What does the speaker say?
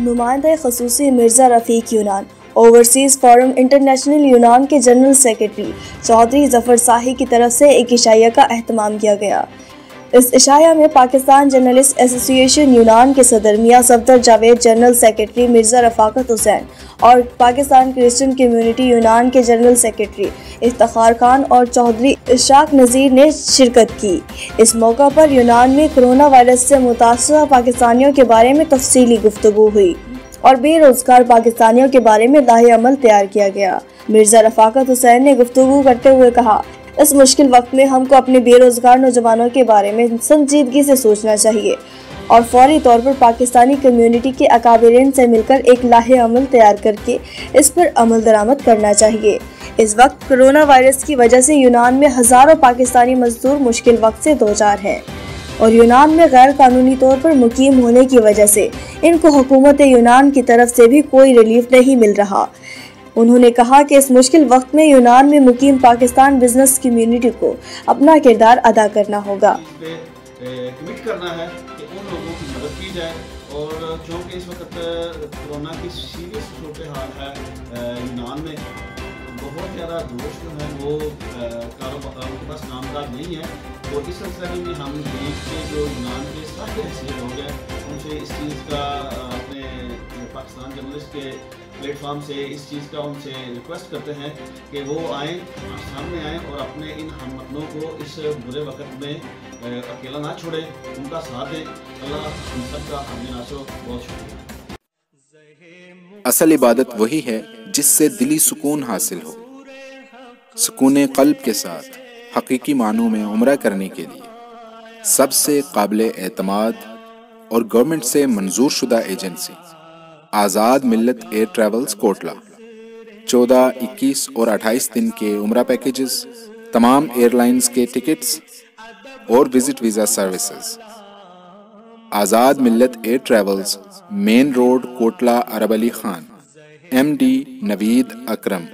نمائندہ خصوصی مرزا رفیق یونان، اوورسیز فورم انٹرنیشنل یونان کے جنرل سیکرٹری چودھری ظفر ساہی کی طرف سے ایک عشائیہ کا اہتمام کیا گیا۔ اس عشائیہ میں پاکستان جرنلسٹ ایسوسی ایشن یونان کے صدر میاں صفدر جاوید، جنرل سیکرٹری مرزا رفاقت حسین اور پاکستان کرسچن کمیونٹی یونان کے جنرل سیکرٹری افتخار خان اور چودھری اشاق نذیر نے شرکت کی۔ اس موقع پر یونان میں کرونا وائرس سے متاثرہ پاکستانیوں کے بارے میں تفصیلی گفتگو ہوئی اور بے روزگار پاکستانیوں کے بارے میں لاہ عمل تیار کیا گیا۔ مرزا رفاقت حسین نے گفتگو کرتے ہوئے کہا، اس مشکل وقت میں ہم کو اپنے بے روزگار نوجوانوں کے بارے میں سنجیدگی سے سوچنا چاہیے اور فوری طور پر پاکستانی کمیونٹی کے اکابرین سے مل کر ایک لاہ عمل تیار کر کے اس پر عمل درآمد کرنا چاہیے۔ اس وقت کرونا وائرس کی وجہ سے یونان میں ہزاروں پاکستانی مزدور مشکل وقت سے دوچار ہیں اور یونان میں غیر قانونی طور پر مقیم ہونے کی وجہ سے ان کو حکومت یونان کی طرف سے بھی کوئی ریلیف نہیں مل رہا۔ انہوں نے کہا کہ اس مشکل وقت میں یونان میں مقیم پاکستان بزنس کمیونٹی کو اپنا کردار ادا کرنا ہوگا۔ کمٹ کرنا ہے کہ ان لوگوں کی مدد کی جائے، اور چونکہ اس وقت کرونا کی سیریس صورتحال ہے یونان میں، بہت زیادہ دوست جو ہیں وہ کاروبار کے پاس کام نہیں ہے، اور اس سلسلے میں ہم دیکھ کے جو یونان کے سارے حیثیت ہو گئے ان سے اس چیز کا اپنے پاکستان جرنلسٹ کے پلیٹ فارم سے اس چیز کا ان سے ریکویسٹ کرتے ہیں کہ وہ آئیں، سامنے آئیں اور اپنے ان ہم وطنوں کو اس برے وقت میں اکیلا نہ چھوڑیں، ان کا ساتھ دیں۔ اللہ ہم سب کا حامی ناصر، بہت شکریہ۔ اصل عبادت وہی ہے جس سے دلی سکون حاصل ہو۔ سکون قلب کے ساتھ حقیقی معنوں میں عمرہ کرنے کے لیے سب سے قابل اعتماد اور گورنمنٹ سے منظور شدہ ایجنسی آزاد ملت ایئر ٹریولز کوٹلہ، 14، 21 اور 28 دن کے عمرہ پیکیجز، تمام ایئر لائنز کے ٹکٹس اور visit visa services. Azad Millat air travels, main road, Kotla, Arab Ali Khan, MD Naveed اکرم۔